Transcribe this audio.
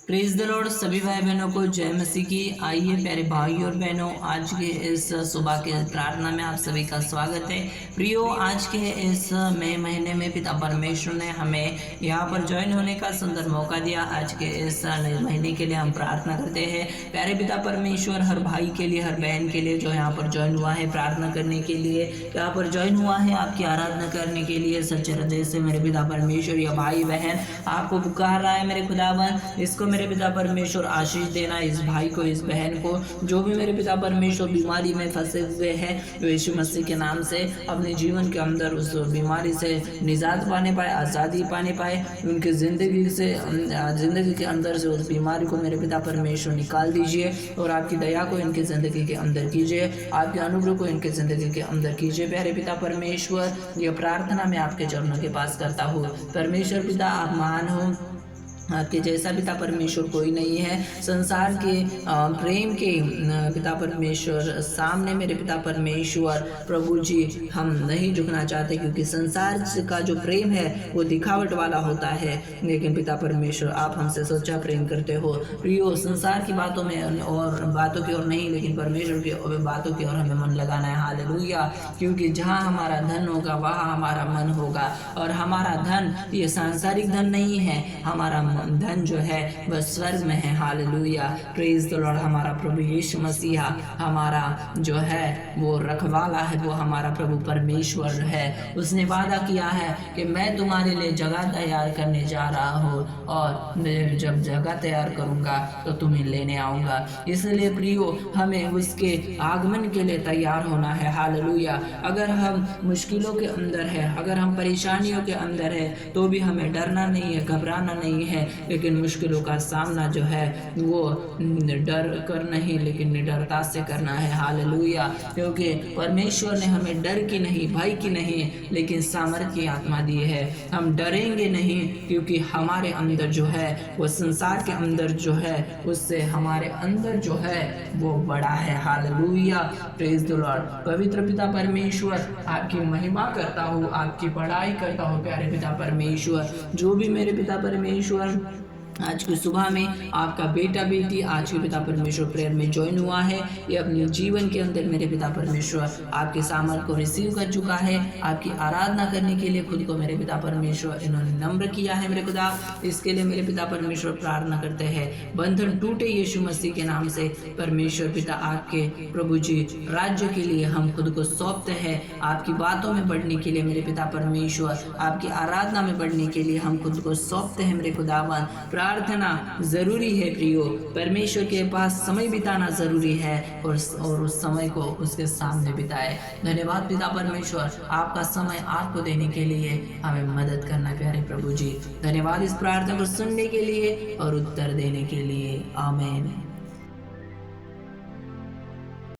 Praise the Lord. सभी भाई बहनों को जय मसीह की। आइए प्यारे भाई और बहनों, आज के इस सुबह के प्रार्थना में आप सभी का स्वागत है। प्रियो, आज के इस मई महीने में पिता परमेश्वर ने हमें यहाँ पर ज्वाइन होने का सुंदर मौका दिया। आज के इस नए महीने के लिए हम प्रार्थना करते हैं। प्यारे पिता परमेश्वर, हर भाई के लिए, हर बहन के लिए जो यहाँ पर ज्वाइन हुआ है प्रार्थना करने के लिए, यहाँ पर ज्वाइन हुआ है आपकी आराधना करने के लिए, सच्चे हृदय से मेरे पिता परमेश्वर या भाई बहन आपको पुकार रहा है। मेरे खुदावन, इसको मेरे पिता परमेश्वर आशीष देना, इस भाई को, इस बहन को, जो भी मेरे पिता परमेश्वर बीमारी में फंसे हुए हैं, जो यीशु मसीह के नाम से अपने जीवन के अंदर उस बीमारी से निजात पाने पाए, आज़ादी पाने पाए, उनके ज़िंदगी के अंदर से उस बीमारी को मेरे पिता परमेश्वर निकाल दीजिए और आपकी दया को इनके ज़िंदगी के अंदर कीजिए, आपके अनुग्रह को इनके ज़िंदगी के अंदर कीजिए। प्यारे पिता परमेश्वर, यह प्रार्थना मैं आपके चरणों के पास करता हूँ। परमेश्वर पिता, आप महान हो, आपके जैसा पिता परमेश्वर कोई नहीं है। संसार के प्रेम के पिता परमेश्वर सामने मेरे पिता परमेश्वर प्रभु जी हम नहीं झुकना चाहते, क्योंकि संसार का जो प्रेम है वो दिखावट वाला होता है, लेकिन पिता परमेश्वर आप हमसे सच्चा प्रेम करते हो। प्रियो, संसार की बातों में और बातों की ओर नहीं, लेकिन परमेश्वर की बातों की ओर हमें मन लगाना है। हालेलुया। क्योंकि जहाँ हमारा धन होगा वहाँ हमारा मन होगा, और हमारा धन ये सांसारिक धन नहीं है, हमारा धन जो है वह स्वर्ग में है। Hallelujah, praise the Lord. हमारा प्रभु यीशु मसीहा हमारा जो है वो रखवाला है, वो हमारा प्रभु परमेश्वर है। उसने वादा किया है कि मैं तुम्हारे लिए जगह तैयार करने जा रहा हूँ, और मैं जब जगह तैयार करूँगा तो तुम्हें लेने आऊँगा। इसलिए प्रियो, हमें उसके आगमन के लिए तैयार होना है। हालेलुया। अगर हम मुश्किलों के अंदर है, अगर हम परेशानियों के अंदर है, तो भी हमें डरना नहीं है, घबराना नहीं है, लेकिन मुश्किलों का सामना जो है वो डर कर नहीं, लेकिन निडरता से करना है। हालेलुया। क्योंकि परमेश्वर ने हमें डर की नहीं, भय की नहीं, लेकिन सामर्थ की आत्मा दी है। हम डरेंगे नहीं, क्योंकि हमारे अंदर जो है वो संसार के अंदर जो है उससे हमारे अंदर जो है वो बड़ा है। Hallelujah, praise the Lord. पवित्र पिता परमेश्वर, आपकी महिमा करता हूँ, आपकी बड़ाई करता हूँ। प्यारे पिता परमेश्वर, जो भी मेरे पिता परमेश्वर आज की सुबह में आपका बेटा बेटी आज के पिता परमेश्वर प्रेयर में ज्वाइन हुआ है, ये अपने जीवन के अंदर मेरे पिता परमेश्वर आपके सामर्थ को रिसीव कर चुका है। आपकी आराधना करने के लिए खुद को मेरे पिता परमेश्वर इन्होंने नम्र किया है। मेरे खुदा, इसके लिए मेरे पिता परमेश्वर प्रार्थना करते हैं, बंधन टूटे यीशु मसीह के नाम से। परमेश्वर पिता, आपके प्रभु जी राज्य के लिए हम खुद को सौंपते हैं। आपकी बातों में बढ़ने के लिए मेरे पिता परमेश्वर, आपकी आराधना में बढ़ने के लिए हम खुद को सौंपते हैं। मेरे खुदावन, प्रार्थना जरूरी है प्रियो, परमेश्वर के पास समय बिताना जरूरी है, और उस समय को उसके सामने बिताए। धन्यवाद पिता परमेश्वर, आपका समय आपको देने के लिए हमें मदद करना प्यारे प्रभु जी। धन्यवाद इस प्रार्थना को सुनने के लिए और उत्तर देने के लिए। आमीन।